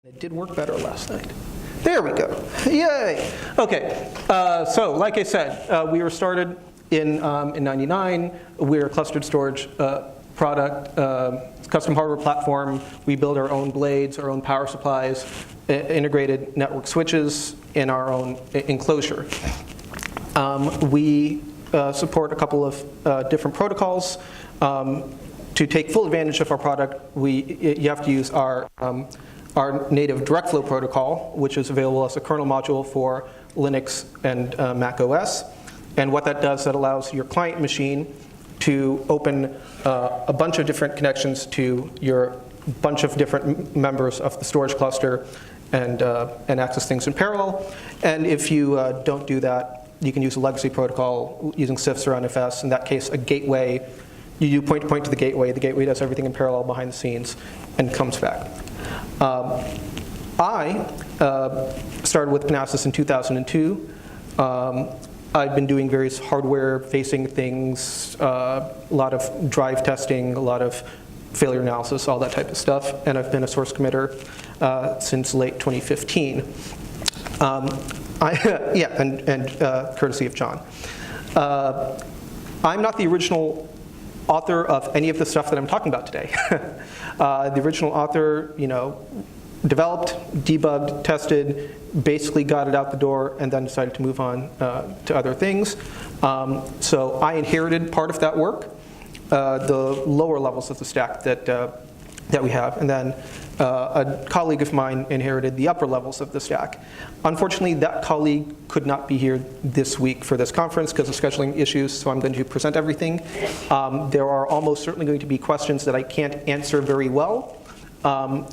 It did work better last night. There we go. Yay. Okay. So, like I said, we were started in '99. We're a clustered storage product, custom hardware platform. We build our own blades, our own power supplies, integrated network switches in our own enclosure. We support a couple of different protocols. To take full advantage of our product, you have to use our native direct flow protocol, which is available as a kernel module for Linux and Mac OS. And what that does, that allows your client machine to open a bunch of different connections to your bunch of different members of the storage cluster and access things in parallel. And if you don't do that, you can use a legacy protocol using CIFS or NFS. In that case, a gateway. You do point-to-point to the gateway. The gateway does everything in parallel behind the scenes and comes back. I started with Panasas in 2002. I've been doing various hardware-facing things, a lot of drive testing, a lot of failure analysis, all that type of stuff, and I've been a source committer since late 2015. Courtesy of John. I'm not the original author of any of the stuff that I'm talking about today. The original author, developed, debugged, tested, basically got it out the door, and then decided to move on to other things. So I inherited part of that work, the lower levels of the stack that we have, and then a colleague of mine inherited the upper levels of the stack. Unfortunately, that colleague could not be here this week for this conference because of scheduling issues, so I'm going to present everything. There are almost certainly going to be questions that I can't answer very well,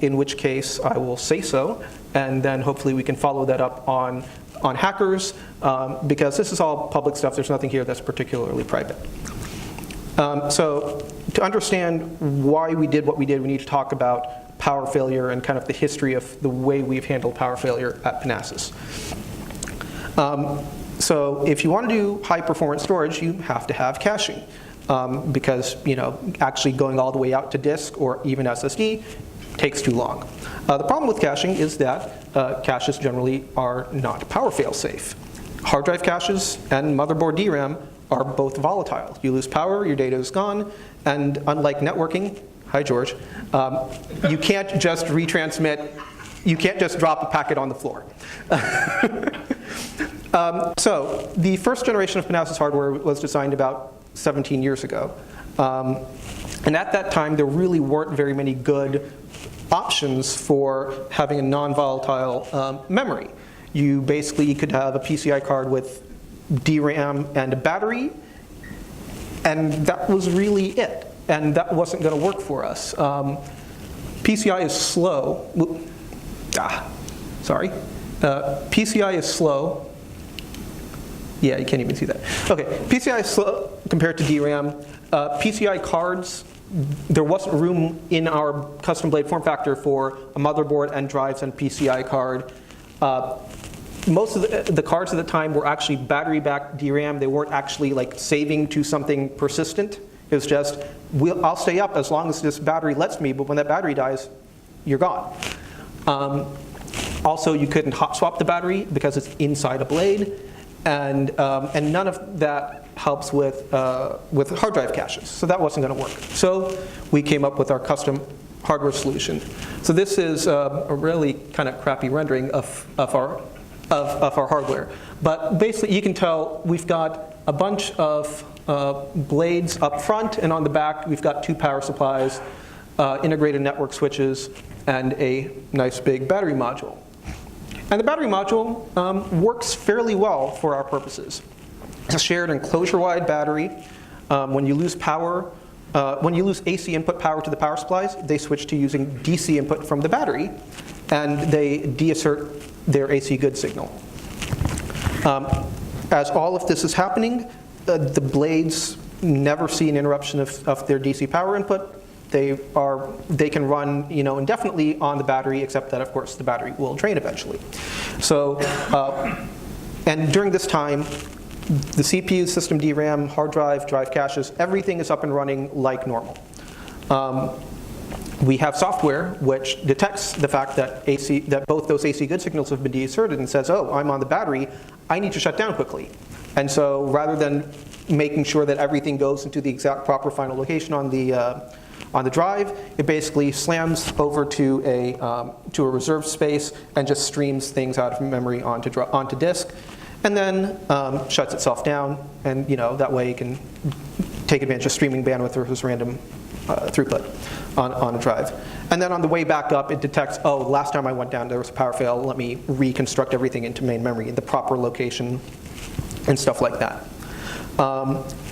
in which case I will say so, and then hopefully we can follow that up on hackers, because this is all public stuff. There's nothing here that's particularly private. So to understand why we did what we did, we need to talk about power failure and kind of the history of the way we've handled power failure at Panasas. So if you want to do high performance storage, you have to have caching, because actually going all the way out to disk or even SSD takes too long. The problem with caching is that caches generally are not power fail safe. Hard drive caches and motherboard DRAM are both volatile. You lose power, your data is gone, and unlike networking, hi George, you can't just retransmit, you can't just drop a packet on the floor. So the first generation of Panasas hardware was designed about 17 years ago. And at that time, there really weren't very many good options for having a non-volatile memory. You basically could have a PCI card with DRAM and a battery, and that was really it. And that wasn't going to work for us. PCI is slow. PCI is slow. Yeah, you can't even see that. Okay, PCI is slow compared to DRAM. PCI cards, there wasn't room in our custom blade form factor for a motherboard and drives and PCI card. Most of the cards at the time were actually battery-backed DRAM. They weren't actually like saving to something persistent. It was just, I'll stay up as long as this battery lets me, but when that battery dies, you're gone. Also, you couldn't hot swap the battery because it's inside a blade, and none of that helps with hard drive caches. So that wasn't going to work. So we came up with our custom hardware solution. So this is a really kind of crappy rendering of our hardware. But basically, you can tell we've got a bunch of blades up front, and on the back, we've got two power supplies, integrated network switches, and a nice big battery module. And the battery module works fairly well for our purposes. It's a shared enclosure-wide battery. When you lose power, when you lose AC input power to the power supplies, they switch to using DC input from the battery, and they deassert their AC good signal. As all of this is happening, the blades never see an interruption of their DC power input. They can run indefinitely on the battery, except that of course the battery will drain eventually. So, and during this time, the CPU, system DRAM, hard drive, drive caches, everything is up and running like normal. we have software which detects the fact that both those AC good signals have been deasserted and says, oh, I'm on the battery, I need to shut down quickly. And so rather than making sure that everything goes into the exact proper final location on the drive, it basically slams over to a reserved space and just streams things out of memory onto disk, and then shuts itself down. And that way you can take advantage of streaming bandwidth versus random throughput on a drive. And then on the way back up, it detects, oh, last time I went down there was a power fail. Let me reconstruct everything into main memory in the proper location and stuff like that.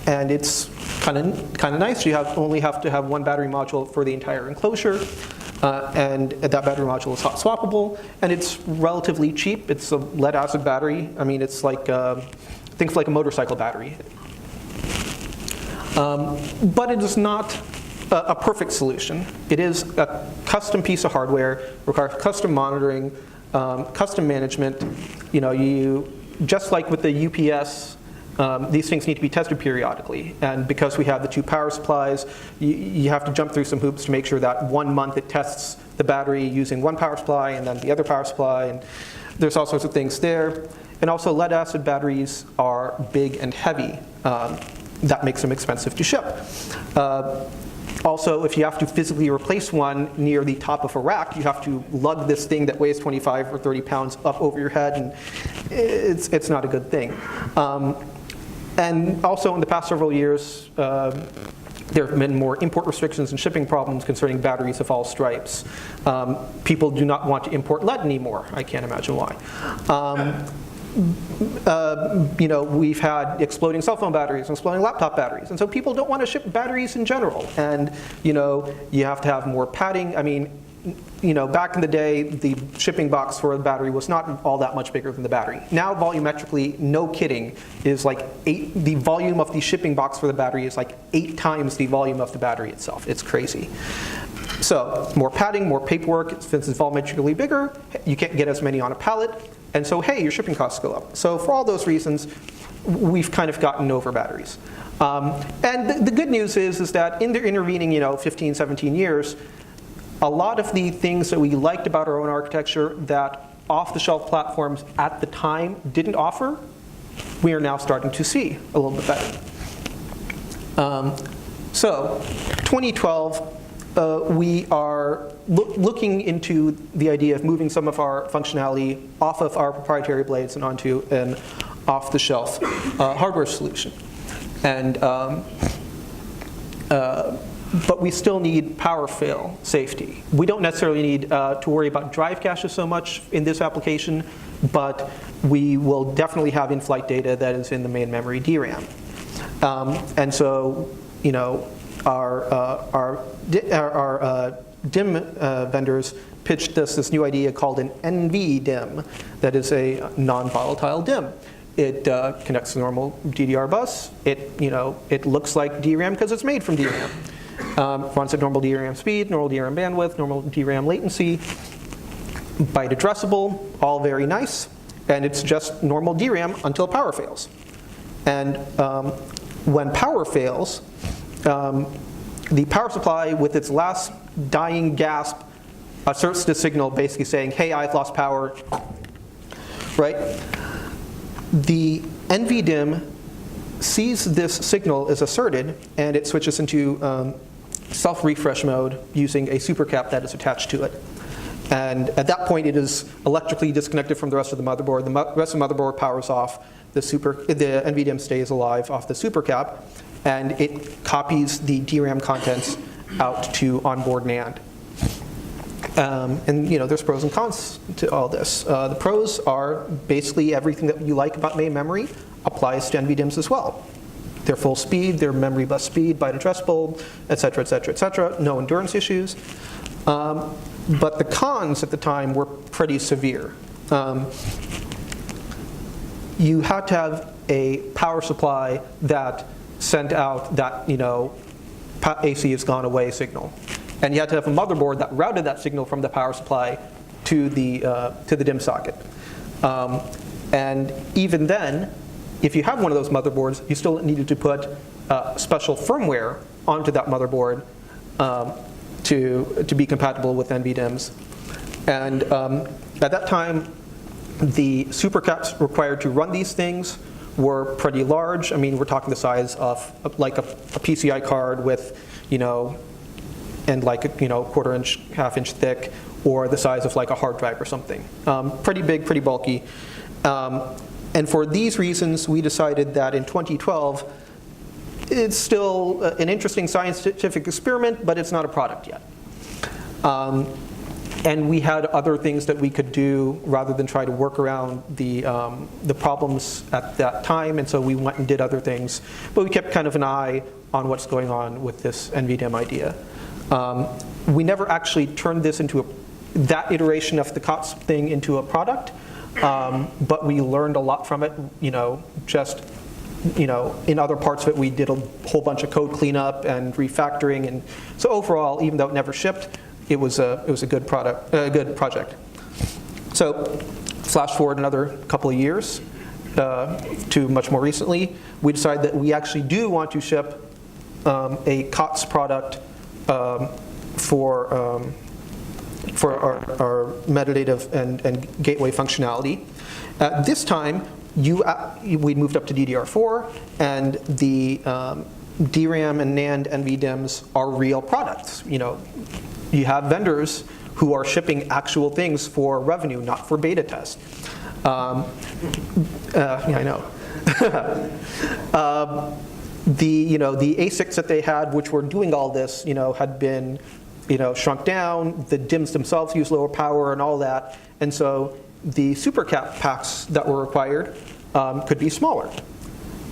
And it's kind of nice. You only have to have one battery module for the entire enclosure, and that battery module is hot swappable, and it's relatively cheap. It's a lead acid battery. I mean, it's like think like a motorcycle battery. But it is not a perfect solution. It is a custom piece of hardware, requires custom monitoring, custom management. Just like with the UPS, these things need to be tested periodically. And because we have the two power supplies, you have to jump through some hoops to make sure that 1 month it tests the battery using one power supply and then the other power supply. And there's all sorts of things there. And also lead acid batteries are big and heavy. That makes them expensive to ship. Also, if you have to physically replace one near the top of a rack, you have to lug this thing that weighs 25 or 30 pounds up over your head, and it's not a good thing. And also in the past several years, there have been more import restrictions and shipping problems concerning batteries of all stripes. People do not want to import lead anymore. I can't imagine why. We've had exploding cell phone batteries and exploding laptop batteries, and so people don't want to ship batteries in general. And you have to have more padding. I mean, back in the day, the shipping box for the battery was not all that much bigger than the battery. Now, volumetrically, no kidding, is like the volume of the shipping box for the battery is like 8 times the volume of the battery itself. It's crazy. So more padding, more paperwork. Since it's volumetrically bigger, you can't get as many on a pallet. And so, hey, your shipping costs go up. So for all those reasons, we've kind of gotten over batteries. And the good news is that in the intervening 15, 17 years, a lot of the things that we liked about our own architecture that off-the-shelf platforms at the time didn't offer, we are now starting to see a little bit better. So 2012, we are looking into the idea of moving some of our functionality off of our proprietary blades and onto an off-the-shelf hardware solution. And but we still need power fail safety. We don't necessarily need to worry about drive caches so much in this application, but we will definitely have in-flight data that is in the main memory DRAM. And so, our DIMM vendors pitched this new idea called an NVDIMM, that is a non-volatile DIMM. It connects to normal DDR bus. It looks like DRAM because it's made from DRAM. Runs at normal DRAM speed, normal DRAM bandwidth, normal DRAM latency, byte addressable, all very nice. And it's just normal DRAM until power fails. And when power fails, the power supply, with its last dying gasp, asserts the signal basically saying, hey, I've lost power, right? The NVDIMM sees this signal is asserted, and it switches into self-refresh mode using a supercap that is attached to it. And at that point, it is electrically disconnected from the rest of the motherboard. The rest of the motherboard powers off. The NVDIMM stays alive off the supercap, and it copies the DRAM contents out to onboard NAND. And there's pros and cons to all this. The pros are basically everything that you like about main memory applies to NVDIMMs as well. Their full speed, their memory bus speed, byte addressable, et cetera, et cetera, et cetera. No endurance issues. But the cons at the time were pretty severe. You had to have a power supply that sent out that AC has gone away signal, and you had to have a motherboard that routed that signal from the power supply to the DIMM socket. And even then, if you have one of those motherboards, you still needed to put special firmware onto that motherboard to be compatible with NVDIMMs. And at that time, the supercaps required to run these things were pretty large. I mean, we're talking the size of like a PCI card with, and like a, quarter-inch, half-inch thick, or the size of like a hard drive or something. Pretty big, pretty bulky. And for these reasons, we decided that in 2012, it's still an interesting scientific experiment, but it's not a product yet. And we had other things that we could do rather than try to work around the problems at that time, and so we went and did other things. But we kept kind of an eye on what's going on with this NVDIMM idea. We never actually turned this into that iteration of the COTS thing into a product, but we learned a lot from it. In other parts of it, we did a whole bunch of code cleanup and refactoring, and so overall, even though it never shipped, it was a good product, a good project. So, flash forward another couple of years to much more recently, we decided that we actually do want to ship a COTS product for our metadata and gateway functionality. This time, we moved up to DDR4, and the DRAM and NAND NVDIMMs are real products. You have vendors who are shipping actual things for revenue, not for beta test. Yeah, I know. The ASICs that they had, which were doing all this, had been, shrunk down. The DIMMs themselves use lower power and all that, and so the supercap packs that were required could be smaller.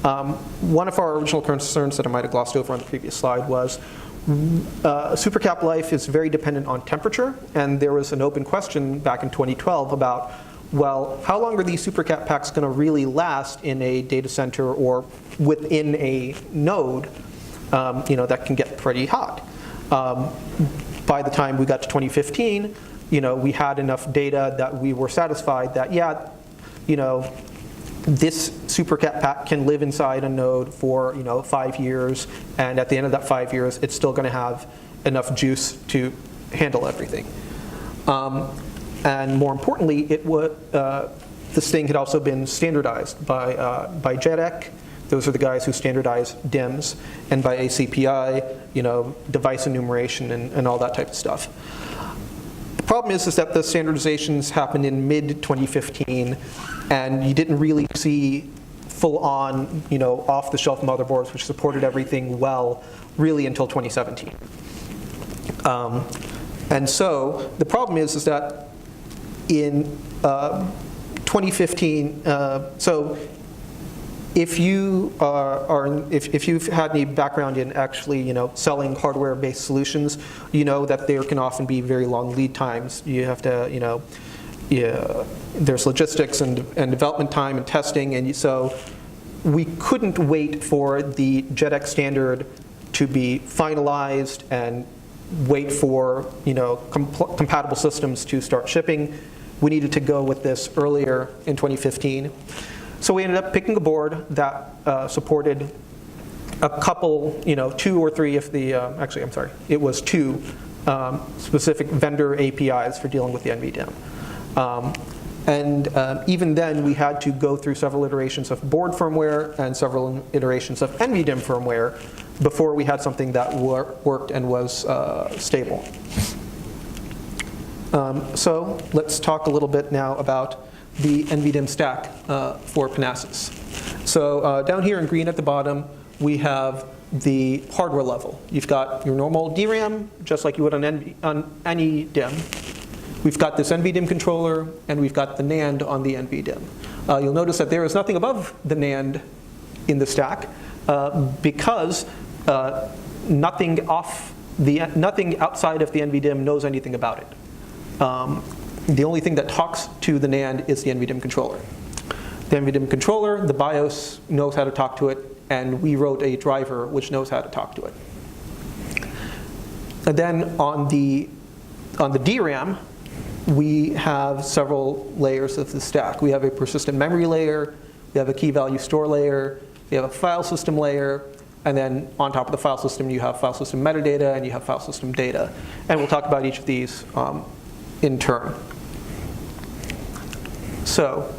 One of our original concerns that I might have glossed over on the previous slide was supercap life is very dependent on temperature, and there was an open question back in 2012 about, well, how long are these supercap packs going to really last in a data center or within a node that can get pretty hot? By the time we got to 2015, we had enough data that we were satisfied that, yeah, this supercap pack can live inside a node for 5 years, and at the end of that 5 years, it's still going to have enough juice to handle everything. And more importantly, this thing had also been standardized by JEDEC. Those are the guys who standardize DIMMs, and by ACPI, device enumeration and all that type of stuff. The problem is that the standardizations happened in mid-2015, and you didn't really see full-on, off-the-shelf motherboards which supported everything well, really until 2017. And so the problem is that in 2015, so if you if you've had any background in actually selling hardware-based solutions, you know that there can often be very long lead times. You have to there's logistics and development time and testing, and so we couldn't wait for the JEDEC standard to be finalized and wait for compatible systems to start shipping. We needed to go with this earlier in 2015. So we ended up picking a board that supported a couple, 2 or 3 of the, actually I'm sorry, it was 2 specific vendor APIs for dealing with the NVDIMM. Even then we had to go through several iterations of board firmware and several iterations of NVDIMM firmware before we had something that worked and was stable. So let's talk a little bit now about the NVDIMM stack for Panasas. So down here in green at the bottom, we have the hardware level. You've got your normal DRAM, just like you would on any DIMM. We've got this NVDIMM controller, and we've got the NAND on the NVDIMM. You'll notice that there is nothing above the NAND in the stack because nothing outside of the NVDIMM knows anything about it. The only thing that talks to the NAND is the NVDIMM controller. The NVDIMM controller, the BIOS knows how to talk to it, and we wrote a driver which knows how to talk to it. And then on the DRAM, we have several layers of the stack. We have a persistent memory layer, we have a key value store layer, we have a file system layer, And then on top of the file system, you have file system metadata and you have file system data. And we'll talk about each of these in turn. So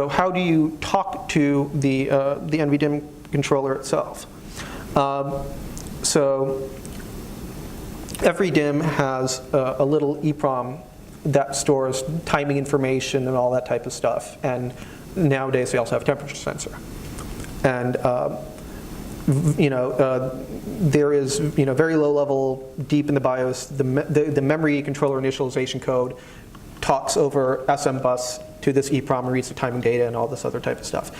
how do you talk to the NVDIMM controller itself? So every DIMM has a little EEPROM that stores timing information and all that type of stuff. And nowadays they also have a temperature sensor. And there is very low level, deep in the BIOS, the memory controller initialization code talks over SM bus to this EEPROM and reads the timing data and all this other type of stuff.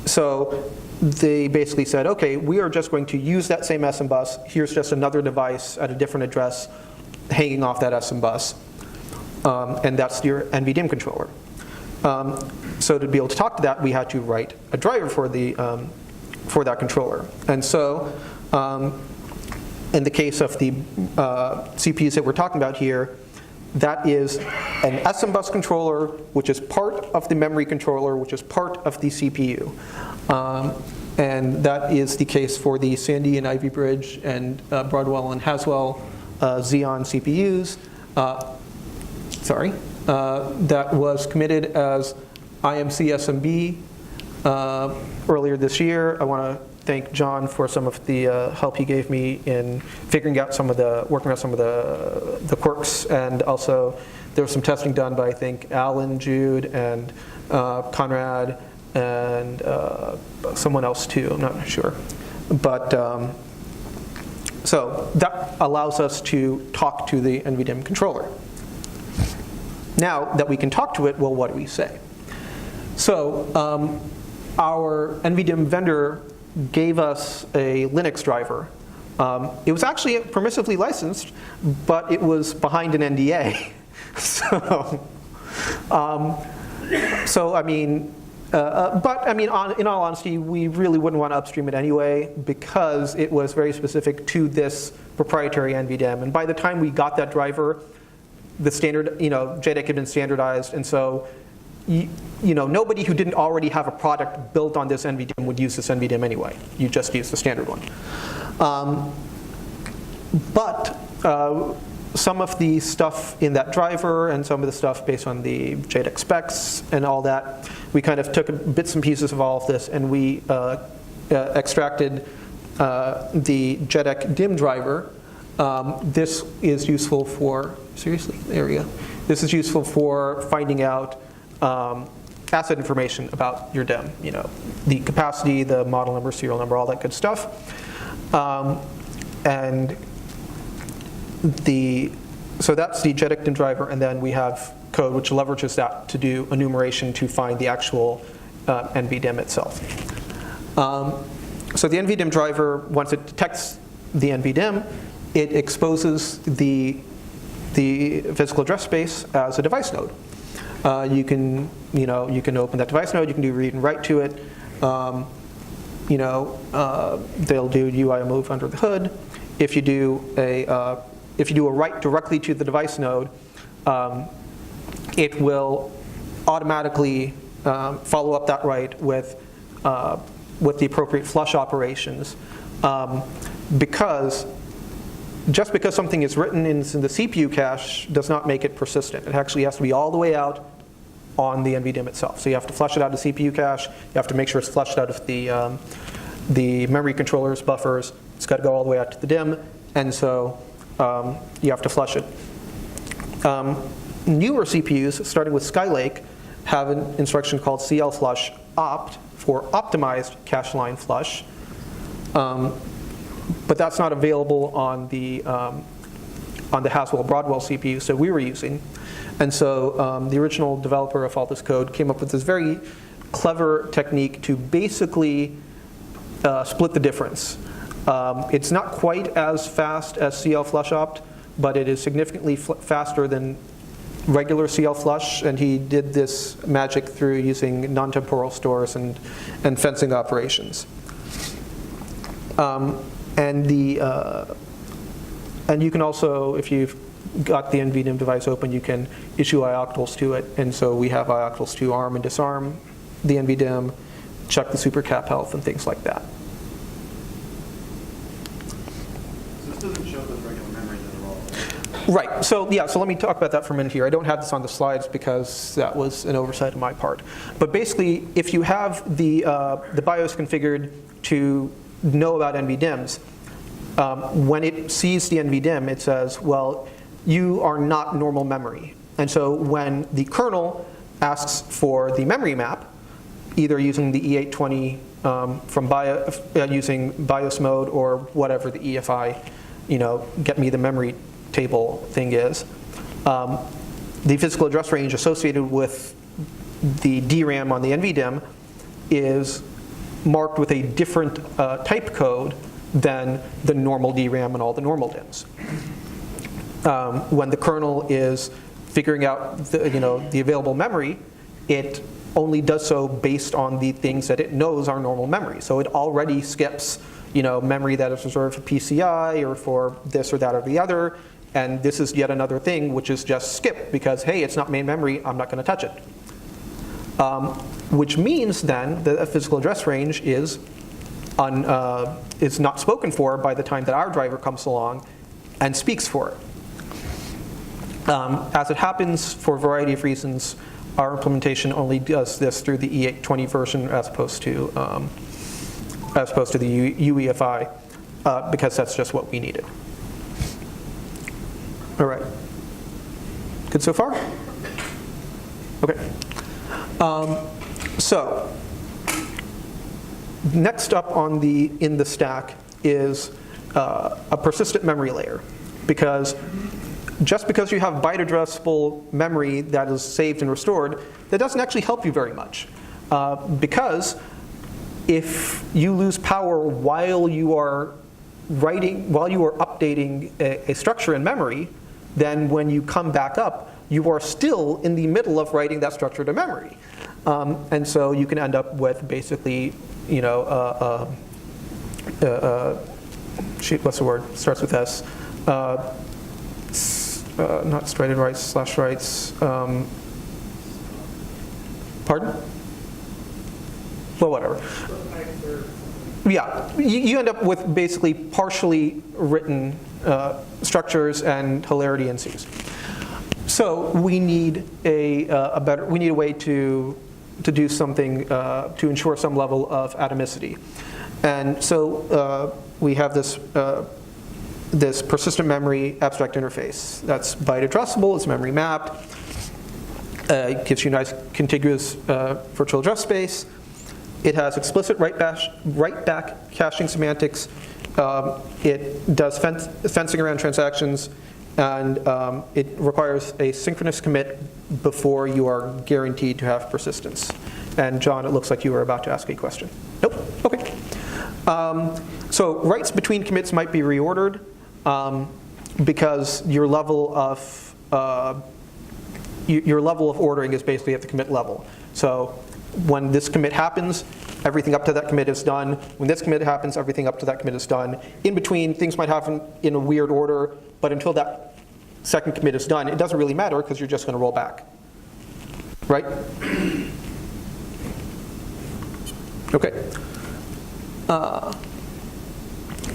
So they basically said, okay, we are just going to use that same SM bus. Here's just another device at a different address hanging off that SM bus. And that's your NVDIMM controller. So to be able to talk to that, we had to write a driver for that controller. And so in the case of the CPUs that we're talking about here, that is an SM bus controller, which is part of the memory controller, which is part of the CPU. And that is the case for the Sandy and Ivy Bridge and Broadwell and Haswell Xeon CPUs. That was committed as IMC SMB earlier this year. I want to thank John for some of the help he gave me in working out some of the quirks, and also there was some testing done by I think Alan, Jude, and Conrad, and someone else too. I'm not sure, but so that allows us to talk to the NVDIMM controller. Now that we can talk to it, well, what do we say? So our NVDIMM vendor gave us a Linux driver. It was actually permissively licensed, but it was behind an NDA. In all honesty, we really wouldn't want to upstream it anyway because it was very specific to this proprietary NVDIMM. And by the time we got that driver, the standard, JEDEC had been standardized, and so nobody who didn't already have a product built on this NVDIMM would use this NVDIMM anyway. You just use the standard one. But some of the stuff in that driver and some of the stuff based on the JEDEC specs and all that, we kind of took bits and pieces of all of this and we extracted the JEDEC DIMM driver. This is useful for, there we go. This is useful for finding out asset information about your DIMM, the capacity, the model number, serial number, all that good stuff. So that's the JEDEC DIMM driver, and then we have code which leverages that to do enumeration to find the actual NVDIMM itself. So the NVDIMM driver, once it detects the NVDIMM, it exposes the physical address space as a device node. You can open that device node. You can do read and write to it. They'll do UI move under the hood. If you do a write directly to the device node, it will automatically follow up that write with the appropriate flush operations, just because something is written in the CPU cache does not make it persistent. It actually has to be all the way out on the NVDIMM itself. So you have to flush it out of the CPU cache. You have to make sure it's flushed out of the memory controllers, buffers. It's got to go all the way out to the DIMM, and so you have to flush it. Newer CPUs, starting with Skylake, have an instruction called CLFlush opt for optimized cache line flush. But that's not available on the Haswell Broadwell CPU that we were using. And so the original developer of all this code came up with this very clever technique to basically split the difference. It's not quite as fast as CLFlush opt, but it is significantly faster than regular CLFlush, and he did this magic through using non-temporal stores and fencing operations. And you can also, if you've got the NVDIMM device open, you can issue ioctls to it. And so we have ioctls to arm and disarm the NVDIMM. check the supercap health and things like that. So this doesn't show those regular memories in the role. Right, so yeah, so let me talk about that for a minute here. I don't have this on the slides because that was an oversight on my part. But basically, if you have the BIOS configured to know about NVDIMMs, when it sees the NVDIMM, it says, well, you are not normal memory. And so when the kernel asks for the memory map, either using the E820 from using BIOS mode or whatever the EFI, get me the memory table thing is, the physical address range associated with the DRAM on the NVDIMM is marked with a different type code than the normal DRAM and all the normal DIMMs. When the kernel is figuring out the available memory, it only does so based on the things that it knows are normal memory. So it already skips memory that is reserved for PCI or for this or that or the other. And this is yet another thing which is just skipped because, hey, it's not main memory, I'm not going to touch it. Which means then that a physical address range is not spoken for by the time that our driver comes along and speaks for it. As it happens, for a variety of reasons, our implementation only does this through the E820 version as opposed to the UEFI, because that's just what we needed. All right. Good so far? Okay. So next up in the stack is a persistent memory layer, because just because you have byte addressable memory that is saved and restored, that doesn't actually help you very much. Because if you lose power while you are updating a structure in memory, then when you come back up, you are still in the middle of writing that structure to memory. And so you can end up with basically, what's the word? Starts with S. Not striated writes, / writes. Pardon? Well, whatever. Yeah, you end up with basically partially written structures, and hilarity ensues. So we need a way to do something to ensure some level of atomicity, and so we have this persistent memory abstract interface that's byte addressable. It's memory mapped. It gives you a nice contiguous virtual address space. It has explicit write-back caching semantics. It does fencing around transactions, and it requires a synchronous commit before you are guaranteed to have persistence. And John, it looks like you were about to ask a question. Nope. Okay. So writes between commits might be reordered because your level of ordering is basically at the commit level. So when this commit happens, everything up to that commit is done. When this commit happens, everything up to that commit is done. In between, things might happen in a weird order, but until that second commit is done, it doesn't really matter because you're just going to roll back. Right? Okay.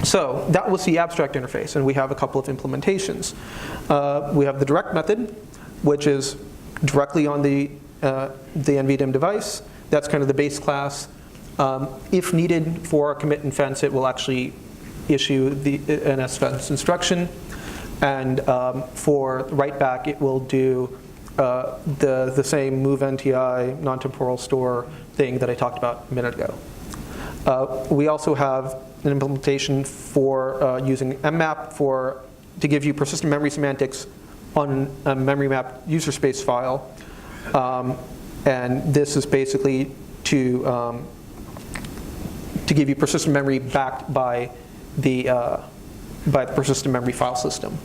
So that was the abstract interface, and we have a couple of implementations. We have the direct method, which is directly on the NVDIMM device. That's kind of the base class. If needed for a commit and fence, it will actually issue an sfence instruction. And for write back, it will do the same move NTI non-temporal store thing that I talked about a minute ago. We also have an implementation for using mmap to give you persistent memory semantics on a memory map user space file. And this is basically to give you persistent memory backed by the persistent memory file system.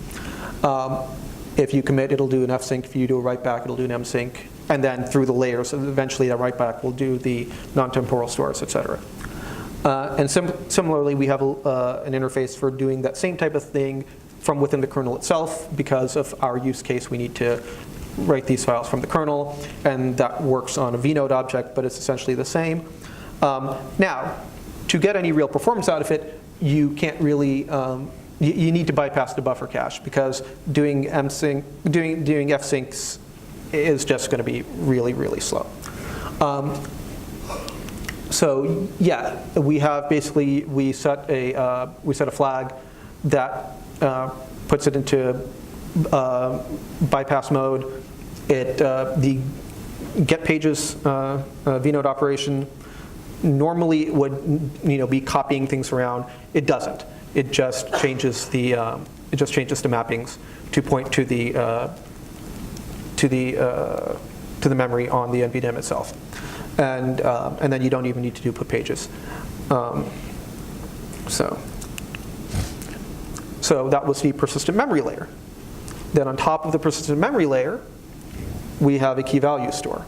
If you commit, it'll do an fsync. If you do a write back, it'll do an msync. And then through the layers, eventually that write back will do the non-temporal stores, etc. And similarly, we have an interface for doing that same type of thing from within the kernel itself. Because of our use case, we need to write these files from the kernel, and that works on a vnode object, but it's essentially the same. Now, to get any real performance out of it, you can't really, you need to bypass the buffer cache, because doing fsyncs is just going to be really, really slow. So yeah, we have basically, we set a flag that puts it into bypass mode. The get pages vnode operation normally would be copying things around. It doesn't. It just changes the mappings to point to the memory on the NVDIMM itself, and then you don't even need to do put pages. So that was the persistent memory layer. Then on top of the persistent memory layer, we have a key value store.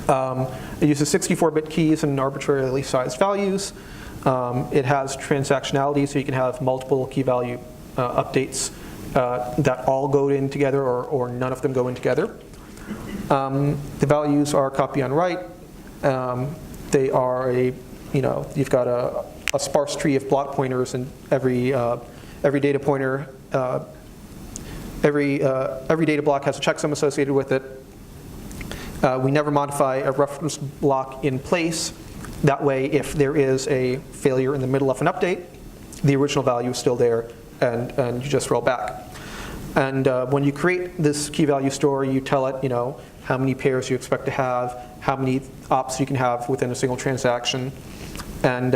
It uses 64-bit keys and arbitrarily sized values. It has transactionality, so you can have multiple key value updates that all go in together, or none of them go in together. The values are copy on write. They are you've got a sparse tree of block pointers, and every data pointer, every data block has a checksum associated with it. We never modify a reference block in place. That way, if there is a failure in the middle of an update, the original value is still there, and you just roll back. And when you create this key value store, you tell it, how many pairs you expect to have, how many ops you can have within a single transaction, and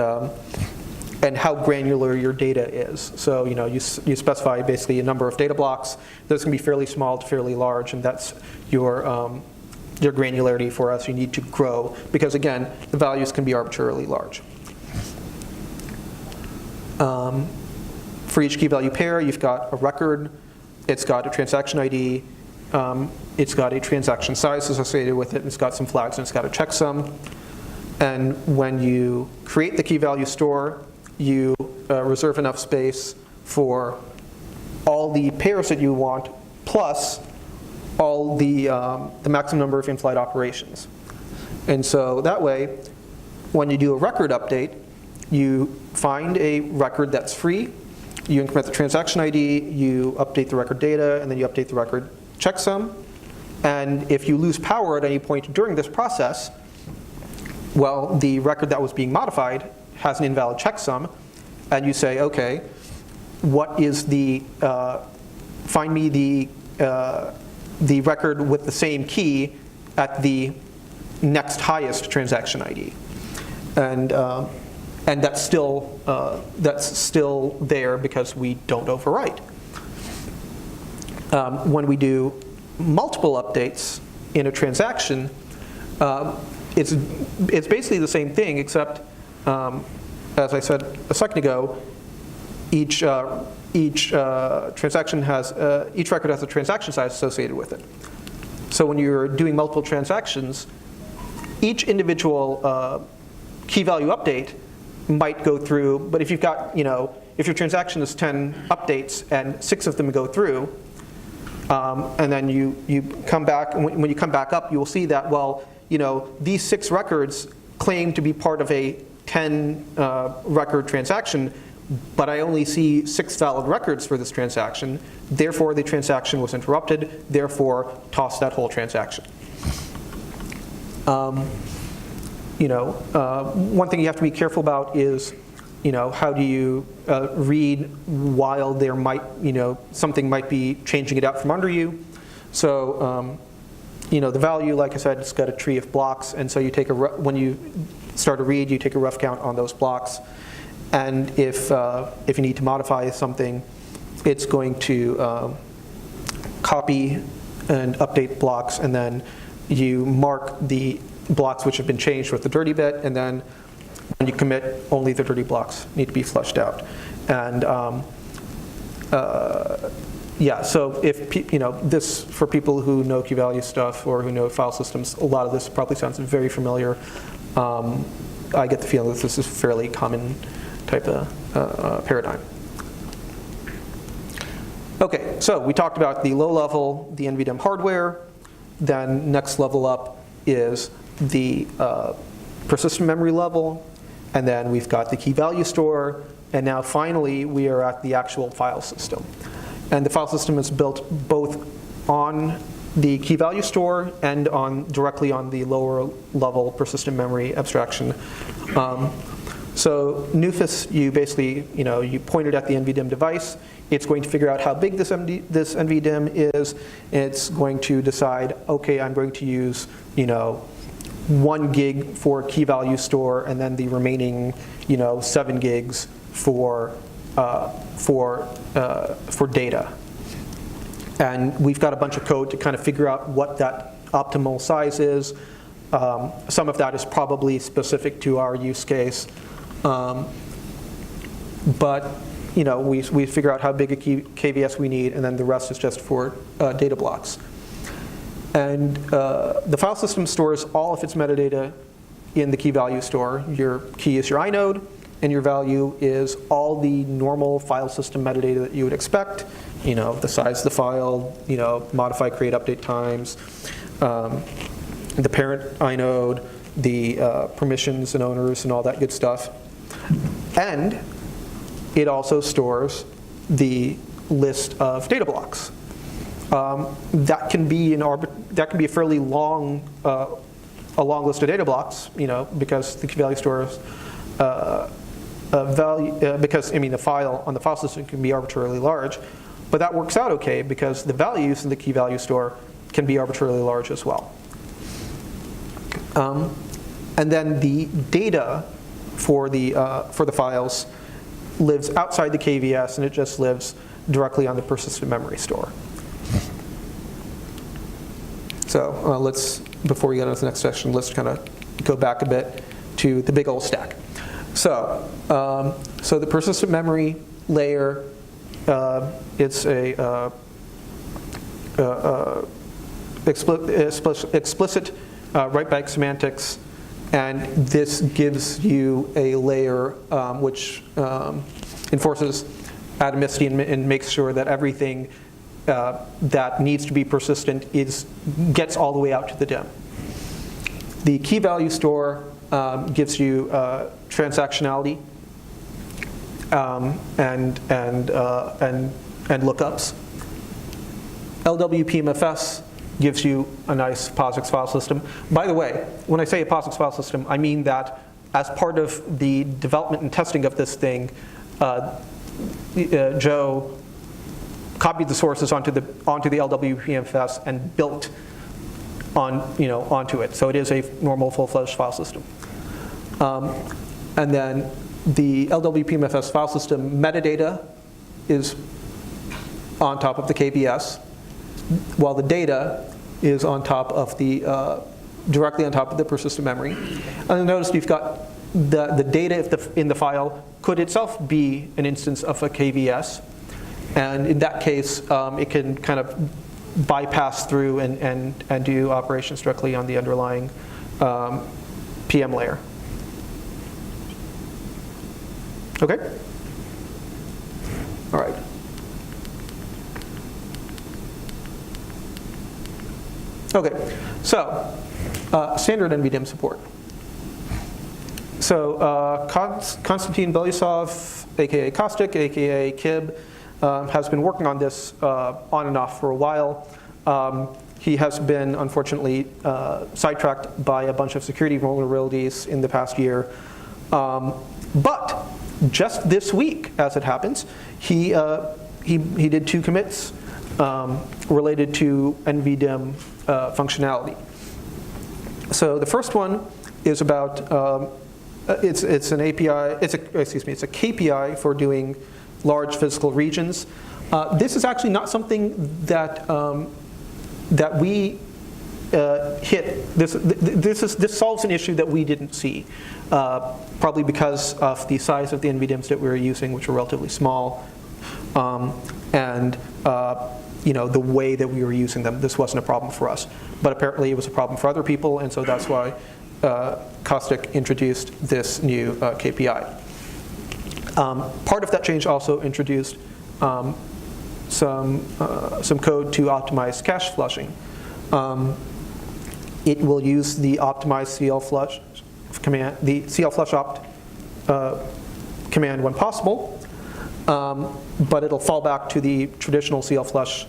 how granular your data is. So you specify basically a number of data blocks. Those can be fairly small to fairly large, and that's your granularity for us. You need to grow, because again, the values can be arbitrarily large. For each key value pair, you've got a record, it's got a transaction ID, it's got a transaction size associated with it, and it's got some flags, and it's got a checksum. And when you create the key value store, you reserve enough space for all the pairs that you want, plus all the maximum number of in-flight operations. And so that way, when you do a record update, you find a record that's free, you increment the transaction ID, you update the record data, and then you update the record checksum. And if you lose power at any point during this process, well, the record that was being modified has an invalid checksum, and you say, okay, what is find me the record with the same key at the next highest transaction ID, and that's still there because we don't overwrite. When we do multiple updates in a transaction, it's basically the same thing, except as I said a second ago, each transaction has each record has a transaction size associated with it. So when you're doing multiple transactions, each individual key value update might go through. But if you've got if your transaction is 10 updates and 6 of them go through, and then you come back, and when you come back up, you will see that these 6 records claim to be part of a 10 record transaction, but I only see 6 valid records for this transaction. Therefore, the transaction was interrupted. Therefore, toss that whole transaction. One thing you have to be careful about is, how do you read while there might, something might be changing it out from under you. So, the value, like I said, it's got a tree of blocks, and so you take when you start a read, you take a rough count on those blocks. And if you need to modify something, it's going to copy and update blocks, and then you mark the blocks which have been changed with the dirty bit, and then when you commit, only the dirty blocks need to be flushed out. And so if this, for people who know key value stuff or who know file systems, a lot of this probably sounds very familiar. I get the feeling that this is a fairly common type of paradigm. Okay, so we talked about the low level, the NVDIMM hardware. Then next level up is the persistent memory level, and then we've got the key value store, and now finally we are at the actual file system. And the file system is built both on the key value store and directly on the lower level persistent memory abstraction. So NUFIS, you basically, you point it at the NVDIMM device. It's going to figure out how big this NVDIMM is. It's going to decide, okay, I'm going to use, 1 gig for key value store, and then the remaining, 7 gigs for data. And we've got a bunch of code to kind of figure out what that optimal size is. Some of that is probably specific to our use case. But we figure out how big a KVS we need, and then the rest is just for data blocks. And the file system stores all of its metadata in the key value store. Your key is your inode, and your value is all the normal file system metadata that you would expect. The size of the file, modify, create, update times, the parent inode, the permissions and owners and all that good stuff. And it also stores the list of data blocks. That can be a fairly long, a long list of data blocks, because the key value stores the file on the file system can be arbitrarily large, but that works out okay because the values in the key value store can be arbitrarily large as well. And then the data for the files lives outside the KVS, and it just lives directly on the persistent memory store. So before we get into the next section, let's kind of go back a bit to the big old stack. So the persistent memory layer, it's a explicit write-back semantics, and this gives you a layer which enforces atomicity and makes sure that everything that needs to be persistent gets all the way out to the DIMM. The key value store gives you transactionality and lookups. LWPMFS gives you a nice POSIX file system. By the way, when I say a POSIX file system, I mean that as part of the development and testing of this thing, Joe copied the sources onto the LWPMFS and built onto it. So it is a normal full-fledged file system. And then the LWPMFS file system metadata is on top of the KVS, while the data is on top of directly on top of the persistent memory. And notice you've got the data in the file could itself be an instance of a KVS. And in that case, it can kind of bypass through and do operations directly on the underlying PM layer. Okay? All right. Okay, so standard NVDIMM support. So Konstantin Belousov, aka Caustic, aka Kib, has been working on this on and off for a while. He has been, unfortunately, sidetracked by a bunch of security vulnerabilities in the past year. But just this week, as it happens, he did 2 commits related to NVDIMM functionality. So the first one is about it's an API. It's a KPI for doing large physical regions. This is actually not something that that we hit. This solves an issue that we didn't see, probably because of the size of the NVDIMMs that we were using, which were relatively small, and the way that we were using them. This wasn't a problem for us, but apparently it was a problem for other people, and so that's why Caustic introduced this new KPI. Part of that change also introduced some code to optimize cache flushing. It will use the optimized command, the clflushopt command when possible, but it'll fall back to the traditional clflush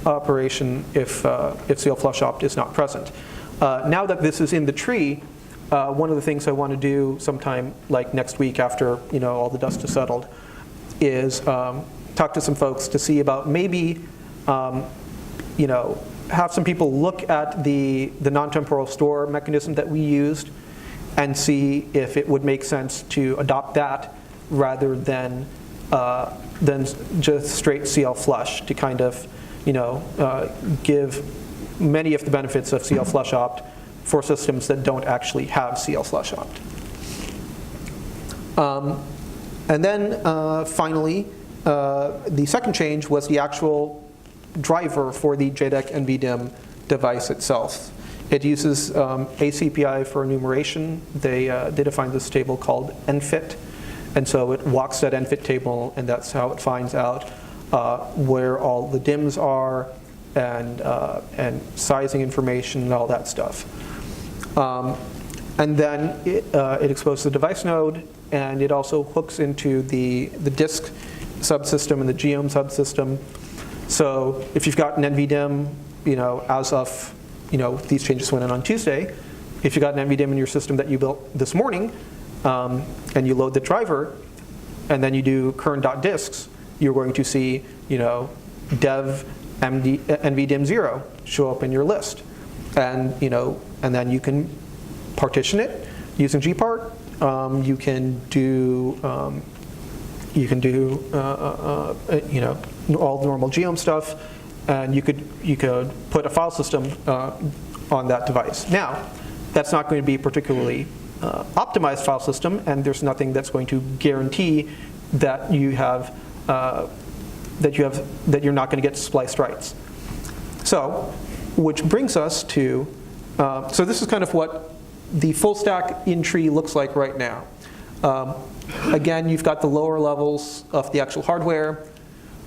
operation if clflushopt is not present. Now that this is in the tree, one of the things I want to do sometime like next week after all the dust is settled is talk to some folks to see about maybe have some people look at the non-temporal store mechanism that we used and see if it would make sense to adopt that rather than just straight clflush to kind of give many of the benefits of clflushopt for systems that don't actually have clflushopt. And then finally, the second change was the actual driver for the JEDEC NVDIMM device itself. It uses ACPI for enumeration. They define this table called NFIT, and so it walks that NFIT table, and that's how it finds out where all the DIMMs are and sizing information and all that stuff. And then it exposes the device node, and it also hooks into the disk subsystem and the geom subsystem. So if you've got an NVDIMM, as of, these changes went in on Tuesday, if you've got an NVDIMM in your system that you built this morning, and you load the driver, and then you do current.disks, you're going to see, dev NVDIMM 0 show up in your list. And, and then you can partition it using gpart. You can do all the normal geom stuff, and you could put a file system on that device. Now, that's not going to be a particularly optimized file system, and there's nothing that's going to guarantee that you're not going to get spliced writes. So, which brings us to so this is kind of what the full stack in tree looks like right now. Again, you've got the lower levels of the actual hardware.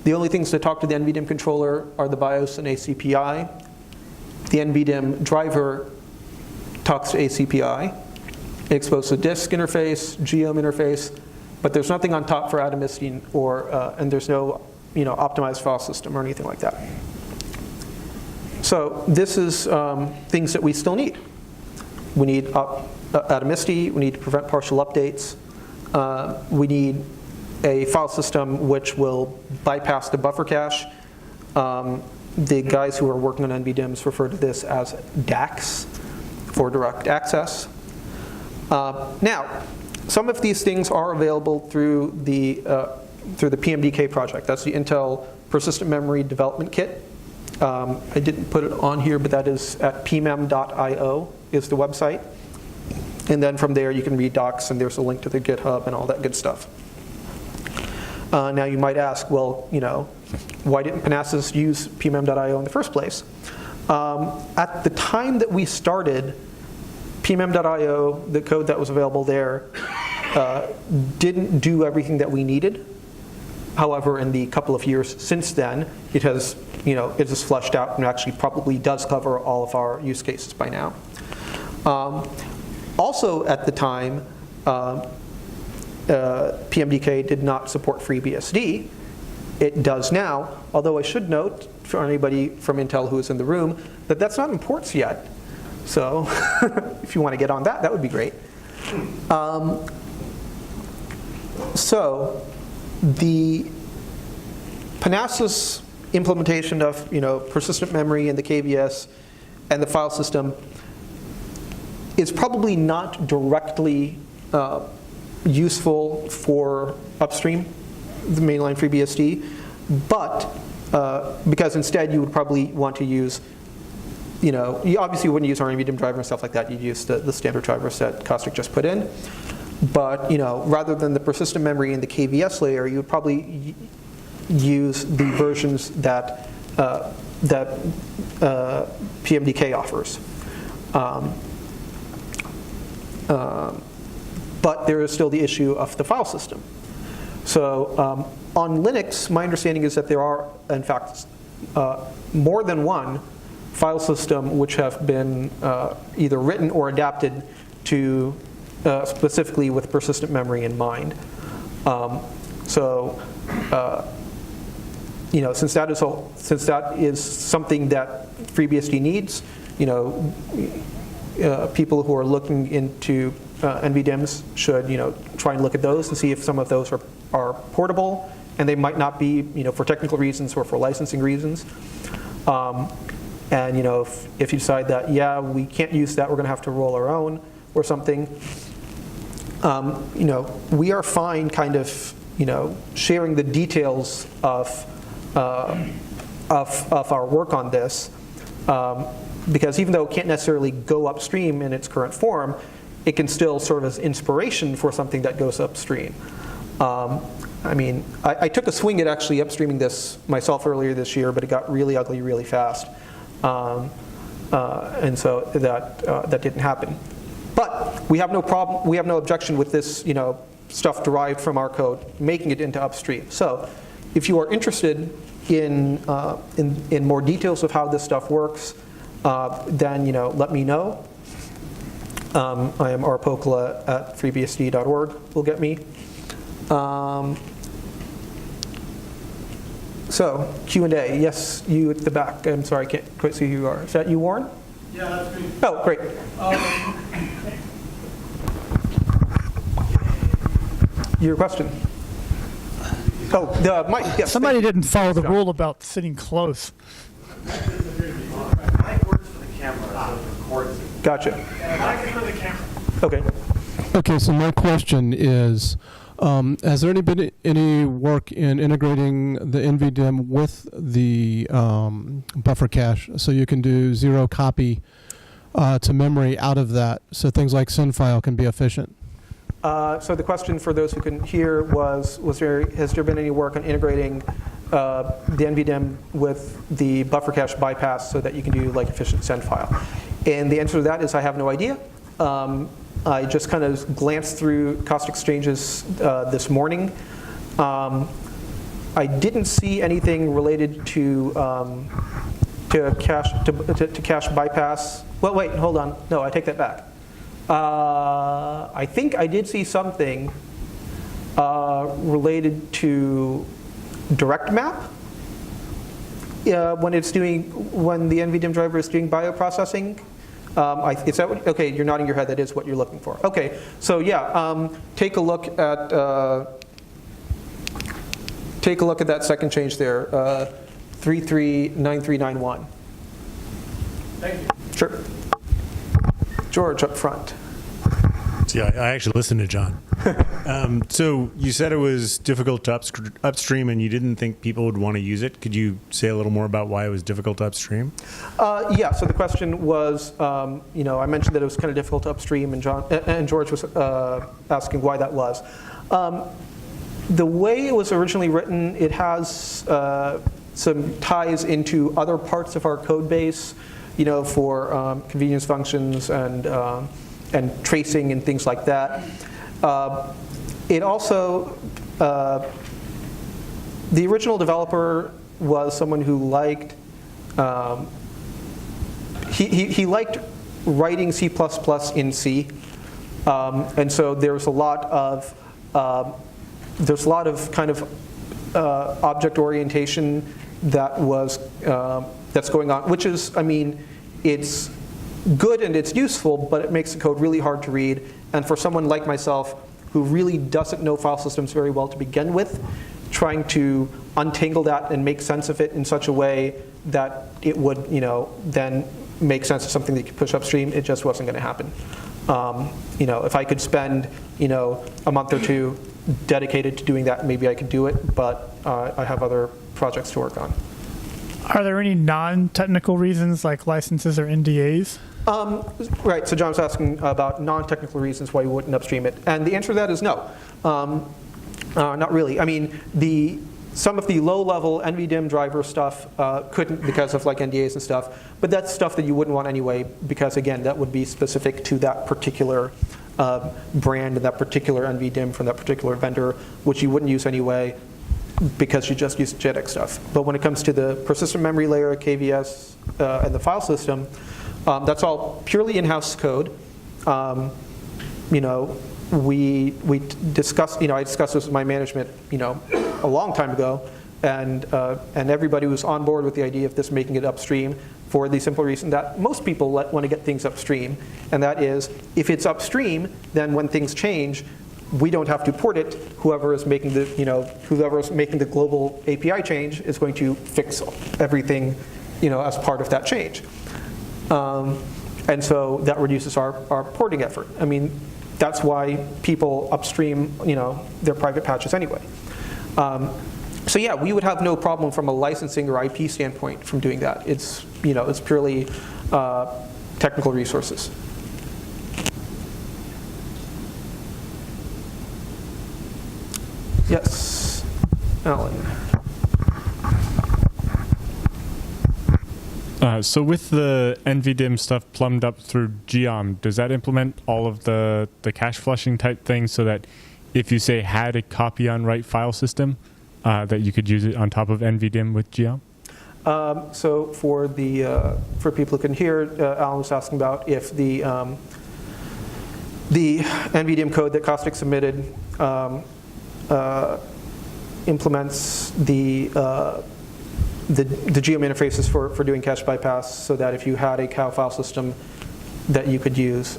The only things that talk to the NVDIMM controller are the BIOS and ACPI. The NVDIMM driver talks to ACPI. It exposes a disk interface, geom interface, but there's nothing on top for atomicity and there's no optimized file system or anything like that. So this is things that we still need. We need atomicity, we need to prevent partial updates, we need a file system which will bypass the buffer cache. The guys who are working on NVDIMMs refer to this as DACs, for direct access. Now, some of these things are available through the PMDK project. That's the Intel Persistent Memory Development Kit. I didn't put it on here, but that is at pmem.io is the website. And then from there you can read docs, and there's a link to the GitHub and all that good stuff. Now you might ask, well, why didn't Panasas use pmem.io in the first place? At the time that we started, pmem.io, the code that was available there, didn't do everything that we needed. However, in the couple of years since then, it has fleshed out and actually probably does cover all of our use cases by now. Also at the time, PMDK did not support FreeBSD. It does now, although I should note for anybody from Intel who is in the room that that's not in ports yet. So if you want to get on that, that would be great. So the Panasas implementation of persistent memory and the KVS and the file system is probably not directly useful for upstream, the mainline FreeBSD, but because instead you would probably want to use, you obviously wouldn't use our NVDIMM driver and stuff like that. You'd use the standard drivers that Caustic just put in. But rather than the persistent memory in the KVS layer, you would probably use the versions that PMDK offers. But there is still the issue of the file system. So on Linux, my understanding is that there are, in fact, more than one file system which have been either written or adapted to specifically with persistent memory in mind. Since that is something that FreeBSD needs, people who are looking into NVDIMMs should, try and look at those and see if some of those are portable, and they might not be, for technical reasons or for licensing reasons. If you decide that, yeah, we can't use that, we're going to have to roll our own or something, we are fine kind of, sharing the details of our work on this, because even though it can't necessarily go upstream in its current form, it can still serve as inspiration for something that goes upstream. I took a swing at actually upstreaming this myself earlier this year, but it got really ugly really fast. And so that didn't happen. But we have no problem, we have no objection with this, stuff derived from our code, making it into upstream. So if you are interested in more details of how this stuff works, then let me know. I am Pokala at FreeBSD.org will get me. So Q&A, yes, you at the back. I'm sorry, I can't quite see who you are. Is that you, Warren? Yeah, that's me. Oh, great. Your question? Oh, the mic. Yes. Somebody didn't follow the rule about sitting close. Mic works for the camera, so it records it. Gotcha. Mic is for the camera. Okay. Okay, so my question is, has there been any work in integrating the NVDIMM with the buffer cache so you can do zero copy to memory out of that so things like send file can be efficient? So the question for those who can hear has there been any work on integrating the NVDIMM with the buffer cache bypass so that you can do like efficient send file? And the answer to that is I have no idea. I just kind of glanced through cost exchanges this morning. I didn't see anything related to cache bypass. Well, wait, hold on. No, I take that back. I think I did see something related to direct map when the NVDIMM driver is doing bioprocessing. Is that what, okay, you're nodding your head, that is what you're looking for. Okay, so yeah, take a look at that second change there, 339391. Thank you. Sure. George up front. Yeah, I actually listened to John. So you said it was difficult to upstream and you didn't think people would want to use it. Could you say a little more about why it was difficult to upstream? Yeah, so the question was, I mentioned that it was kind of difficult to upstream, and George was asking why that was. The way it was originally written, it has some ties into other parts of our code base, for convenience functions and tracing and things like that. It also, the original developer was someone who liked, he liked writing C++ in C, and so there's a lot of kind of object orientation that was that's going on, which is, it's good and it's useful, but it makes the code really hard to read. And for someone like myself who really doesn't know file systems very well to begin with, trying to untangle that and make sense of it in such a way that it would, then make sense of something that you could push upstream, it just wasn't going to happen. If I could spend, a month or two dedicated to doing that, maybe I could do it, but I have other projects to work on. Are there any non-technical reasons like licenses or NDAs? Right, so John was asking about non-technical reasons why you wouldn't upstream it. And the answer to that is no. Not really. Some of the low-level NVDIMM driver stuff couldn't because of like NDAs and stuff, but that's stuff that you wouldn't want anyway because, again, that would be specific to that particular brand and that particular NVDIMM from that particular vendor, which you wouldn't use anyway because you just use JEDEC stuff. But when it comes to the persistent memory layer, KVS, and the file system, that's all purely in-house code. we discussed, I discussed this with my management, a long time ago, and everybody was on board with the idea of this making it upstream for the simple reason that most people want to get things upstream, and that is, if it's upstream, then when things change, we don't have to port it. Whoever is making the global API change is going to fix everything, as part of that change. And so that reduces our porting effort. I mean, that's why people upstream, their private patches anyway. So yeah, we would have no problem from a licensing or IP standpoint from doing that. It's, it's purely technical resources. Yes, Alan. So with the NVDIMM stuff plumbed up through Geom, does that implement all of the cache flushing type things so that if you say had a copy on write file system, that you could use it on top of NVDIMM with Geom? So for people who can hear, Alan was asking about if the NVDIMM code that Caustic submitted implements the Geom interfaces for doing cache bypass, so that if you had a cow file system that you could use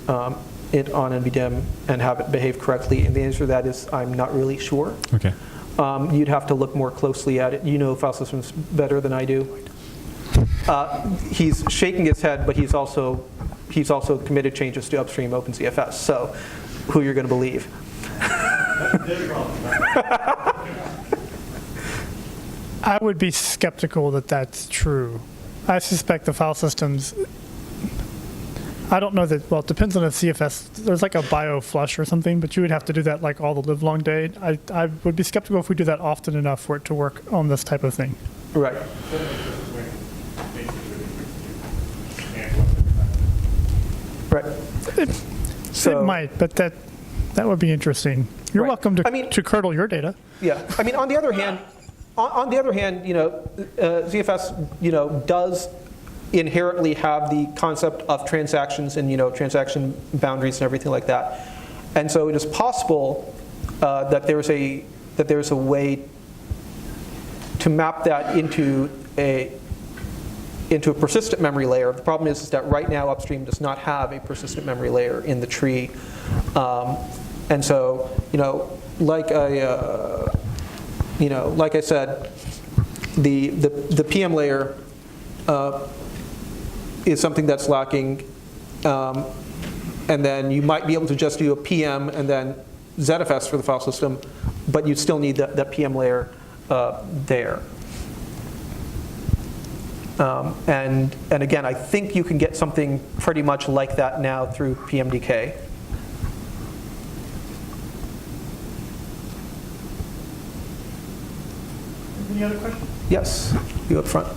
it on NVDIMM and have it behave correctly. And the answer to that is I'm not really sure. Okay. You'd have to look more closely at it. You know file systems better than I do. He's shaking his head, but he's also committed changes to upstream OpenCFS. So who you're going to believe? I would be skeptical that that's true. I suspect the file systems, I don't know that, well, it depends on the CFS. There's like a bio flush or something, but you would have to do that like all the live long day. I would be skeptical if we do that often enough for it to work on this type of thing. Right. Right. It might, but that would be interesting. You're welcome to kernel your data. Yeah. I mean, on the other hand, ZFS, does inherently have the concept of transactions and, transaction boundaries and everything like that. And so it is possible that there's a way to map that into a persistent memory layer. The problem is that right now upstream does not have a persistent memory layer in the tree. And so, like I said, the PM layer is something that's lacking, and then you might be able to just do a PM and then ZFS for the file system, but you still need that PM layer there. And again, I think you can get something pretty much like that now through PMDK. Any other questions? Yes, you up front.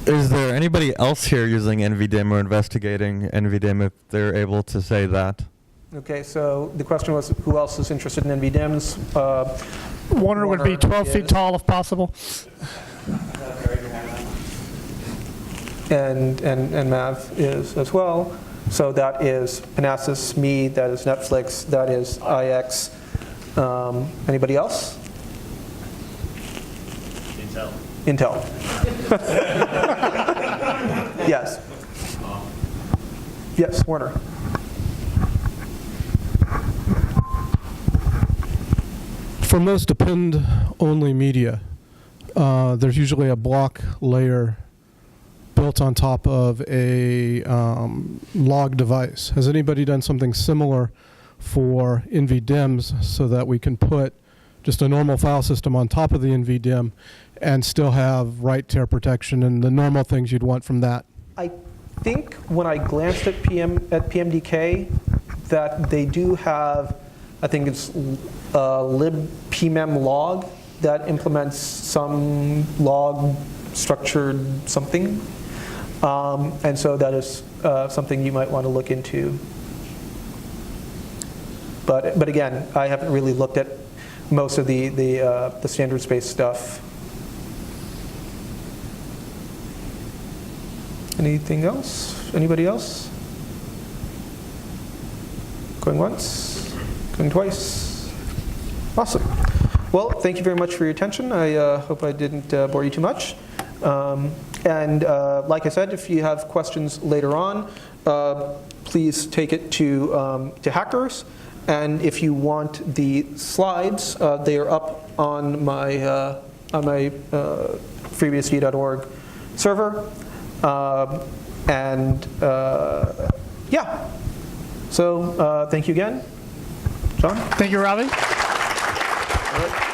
Is there anybody else here using NVDIMM or investigating NVDIMM if they're able to say that? Okay, so the question was, who else is interested in NVDIMMs? Warner would be 12 feet tall if possible. And Mav is as well. So that is Panasas, me, that is Netflix, that is IX. Anybody else? Intel. Yes. Yes, Warner. For most append-only media, there's usually a block layer built on top of a log device. Has anybody done something similar for NVDIMMs so that we can put just a normal file system on top of the NVDIMM and still have write tear protection and the normal things you'd want from that? I think when I glanced at PMDK that they do have, I think it's LWPMFS log that implements some log structured something. And so that is something you might want to look into. But again, I haven't really looked at most of the standards-based stuff. Anything else? Anybody else? Going once, going twice. Awesome. Well, thank you very much for your attention. I hope I didn't bore you too much. And like I said, if you have questions later on, please take it to Hackers. And if you want the slides, they are up on my FreeBSD.org server. Yeah. So thank you again. John? Thank you, Ravi. All right.